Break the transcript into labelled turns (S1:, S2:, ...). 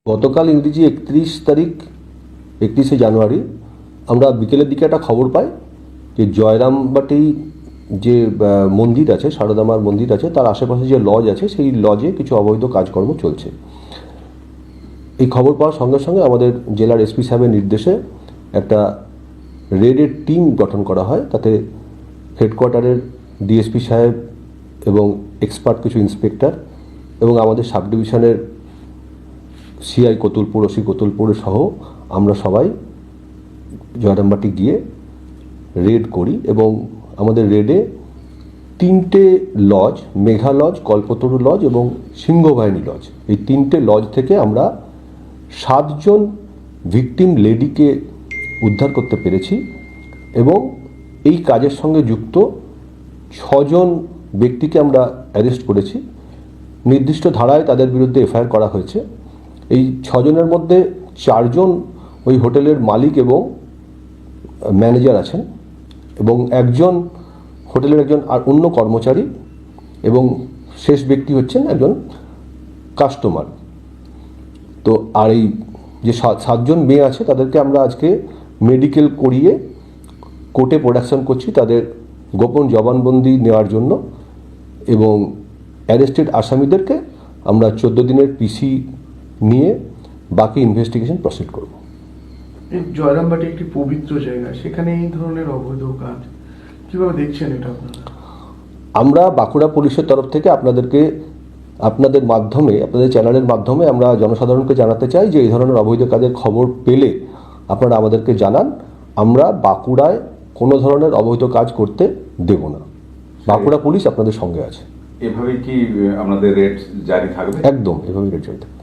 S1: গতকাল ইংরেজি 31 জানুয়ারি আমরা বিকেলের দিকে একটা খবর পাই যে জয়রামবাটি যে মন্দির আছে, সারদামার মন্দির আছে, তার আশেপাশে যে লজ আছে সেই লজে কিছু অবৈধ কাজকর্ম চলছে। এই খবর পাওয়ার সঙ্গে সঙ্গে আমাদের জেলার এসপি সাহেবের নির্দেশে একটা রেডের টিম গঠন করা হয়। তাতে হেডকোয়ার্টারের ডিএসপি সাহেব এবং এক্সপার্ট কিছু ইন্সপেক্টর এবং আমাদের সাব ডিভিশনের সিআই কতুলপুর, ওসি কতুলপুর সহ আমরা সবাই জয়রামবাটি গিয়ে রেড করি এবং আমাদের রেডে 3টে লজ, মেঘা লজ, কল্পতরু লজ এবং সিংহবাহিনী লজ, এই 3টে লজ থেকে আমরা 7 জন ভিকটিম লেডিকে উদ্ধার করতে পেরেছি এবং এই কাজের সঙ্গে যুক্ত 6 জন ব্যক্তিকে আমরা অ্যারেস্ট করেছি। নির্দিষ্ট ধারায় তাদের বিরুদ্ধে এফআইআর করা হয়েছে। এই 6 জনের মধ্যে 4 জন ওই হোটেলের মালিক এবং ম্যানেজার আছেন এবং একজন হোটেলের একজন আর অন্য কর্মচারী এবং শেষ ব্যক্তি হচ্ছেন একজন কাস্টমার। তো আর এই যে 7 জন মেয়ে আছে তাদেরকে আমরা আজকে মেডিকেল করিয়ে কোর্টে প্রোডাকশন করছি তাদের গোপন জবানবন্দি নেওয়ার জন্য এবং অ্যারেস্টেড আসামিদেরকে আমরা 14 দিনের পিসি নিয়ে বাকি ইনভেস্টিগেশন প্রসিড করব।
S2: জয়রামবাটি একটি পবিত্র জায়গা, সেখানে এই ধরনের অবৈধ কাজ কিভাবে দেখছেন এটা আপনারা?
S1: আমরা বাঁকুড়া পুলিশের তরফ থেকে আপনাদের মাধ্যমে, আপনাদের চ্যানেলের মাধ্যমে আমরা জনসাধারণকে জানাতে চাই যে এই ধরনের অবৈধ কাজের খবর পেলে আপনারা আমাদেরকে জানান। আমরা বাঁকুড়ায় কোনো ধরনের অবৈধ কাজ করতে দেব না। বাঁকুড়া পুলিশ আপনাদের সঙ্গে আছে।
S3: এভাবে কি আপনাদের রেড জারি থাকবে?
S1: একদম এভাবেই রেড জারি থাকবে।